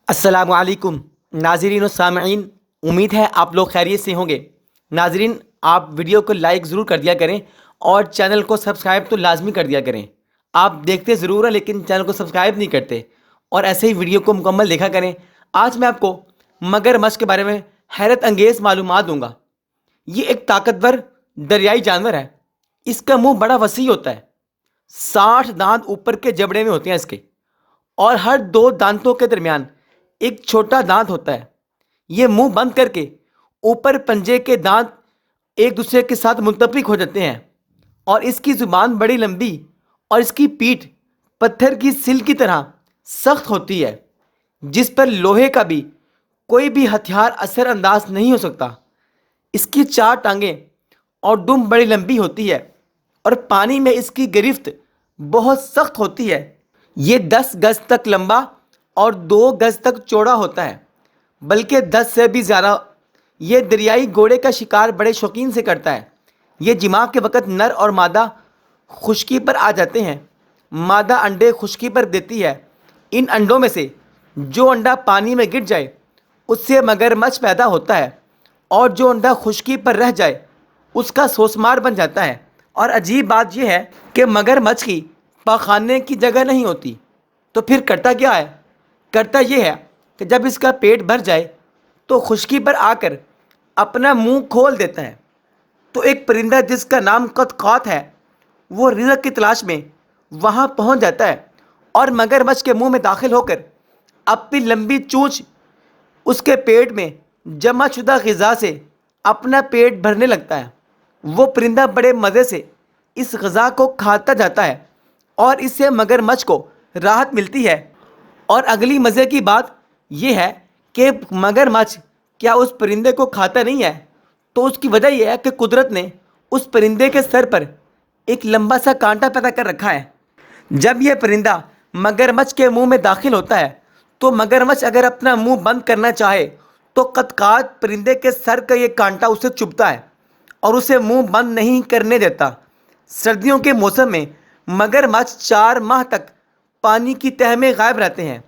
السلام علیکم ناظرین و سامعین، امید ہے آپ لوگ خیریت سے ہوں گے۔ ناظرین، آپ ویڈیو کو لائک ضرور کر دیا کریں اور چینل کو سبسکرائب تو لازمی کر دیا کریں۔ آپ دیکھتے ضرور ہیں لیکن چینل کو سبسکرائب نہیں کرتے، اور ایسے ہی ویڈیو کو مکمل دیکھا کریں۔ آج میں آپ کو مگر مچھ کے بارے میں حیرت انگیز معلومات دوں گا۔ یہ ایک طاقتور دریائی جانور ہے۔ اس کا منہ بڑا وسیع ہوتا ہے، 60 دانت اوپر کے جبڑے میں ہوتے ہیں اس کے، اور ہر 2 دانتوں کے درمیان ایک چھوٹا دانت ہوتا ہے۔ یہ منہ بند کر کے اوپر پنجے کے دانت ایک دوسرے کے ساتھ منطبق ہو جاتے ہیں، اور اس کی زبان بڑی لمبی اور اس کی پیٹھ پتھر کی سل کی طرح سخت ہوتی ہے، جس پر لوہے کا بھی کوئی بھی ہتھیار اثر انداز نہیں ہو سکتا۔ اس کی 4 ٹانگیں اور دم بڑی لمبی ہوتی ہے، اور پانی میں اس کی گرفت بہت سخت ہوتی ہے۔ یہ 10 گز تک لمبا اور 2 گز تک چوڑا ہوتا ہے، بلکہ 10 سے بھی زیادہ۔ یہ دریائی گھوڑے کا شکار بڑے شوقین سے کرتا ہے۔ یہ جماع کے وقت نر اور مادہ خشکی پر آ جاتے ہیں۔ مادہ انڈے خشکی پر دیتی ہے۔ ان انڈوں میں سے جو انڈا پانی میں گر جائے اس سے مگر مچھ پیدا ہوتا ہے، اور جو انڈا خشکی پر رہ جائے اس کا سوسمار بن جاتا ہے۔ اور عجیب بات یہ ہے کہ مگر مچھ کی پاخانے کی جگہ نہیں ہوتی، تو پھر کرتا کیا ہے؟ کرتا یہ ہے کہ جب اس کا پیٹ بھر جائے تو خشکی پر آ کر اپنا منہ کھول دیتا ہے۔ تو ایک پرندہ جس کا نام قطقات ہے، وہ رزق کی تلاش میں وہاں پہنچ جاتا ہے، اور مگر مچھ کے منہ میں داخل ہو کر اپنی لمبی چونچ اس کے پیٹ میں جمع شدہ غذا سے اپنا پیٹ بھرنے لگتا ہے۔ وہ پرندہ بڑے مزے سے اس غذا کو کھاتا جاتا ہے، اور اس سے مگر مچھ کو راحت ملتی ہے۔ اور اگلی مزے کی بات یہ ہے کہ مگر مچھ کیا اس پرندے کو کھاتا نہیں ہے؟ تو اس کی وجہ یہ ہے کہ قدرت نے اس پرندے کے سر پر ایک لمبا سا کانٹا پیدا کر رکھا ہے۔ جب یہ پرندہ مگر مچھ کے منہ میں داخل ہوتا ہے تو مگر مچھ اگر اپنا منہ بند کرنا چاہے تو قطقات پرندے کے سر کا یہ کانٹا اسے چبھتا ہے اور اسے منہ بند نہیں کرنے دیتا۔ سردیوں کے موسم میں مگر مچھ 4 ماہ تک پانی کی تہہ میں غائب رہتے ہیں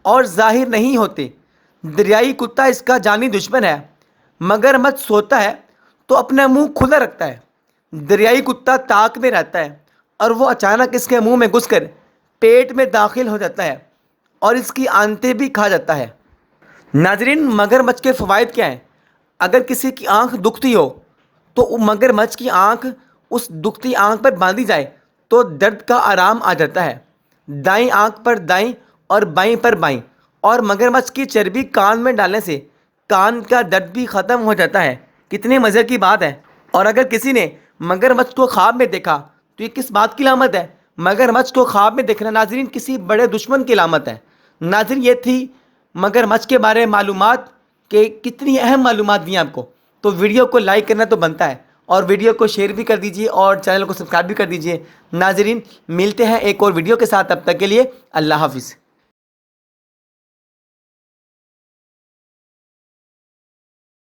اور ظاہر نہیں ہوتے۔ دریائی کتا اس کا جانی دشمن ہے۔ مگر مچھ سوتا ہے تو اپنا منہ کھلا رکھتا ہے۔ دریائی کتا تاک میں رہتا ہے، اور وہ اچانک اس کے منہ میں گھس کر پیٹ میں داخل ہو جاتا ہے اور اس کی آنتیں بھی کھا جاتا ہے۔ ناظرین، مگر مچھ کے فوائد کیا ہیں؟ اگر کسی کی آنکھ دکھتی ہو تو مگر مچھ کی آنکھ اس دکھتی آنکھ پر باندھی جائے تو درد کا آرام آ جاتا ہے۔ دائیں آنکھ پر دائیں اور بائیں پر بائیں۔ اور مگر مچھ کی چربی کان میں ڈالنے سے کان کا درد بھی ختم ہو جاتا ہے۔ کتنے مزے کی بات ہے۔ اور اگر کسی نے مگر مچھ کو خواب میں دیکھا تو یہ کس بات کی علامت ہے؟ مگر مچھ کو خواب میں دیکھنا ناظرین کسی بڑے دشمن کی علامت ہے۔ ناظرین، یہ تھی مگر مچھ کے بارے میں معلومات، کہ کتنی اہم معلومات دی ہیں آپ کو۔ تو ویڈیو کو لائک کرنا تو بنتا ہے، اور ویڈیو کو شیئر بھی کر دیجئے اور چینل کو سبسکرائب بھی کر دیجئے۔ ناظرین، ملتے ہیں ایک اور ویڈیو کے ساتھ، تب تک کے لیے اللہ حافظ۔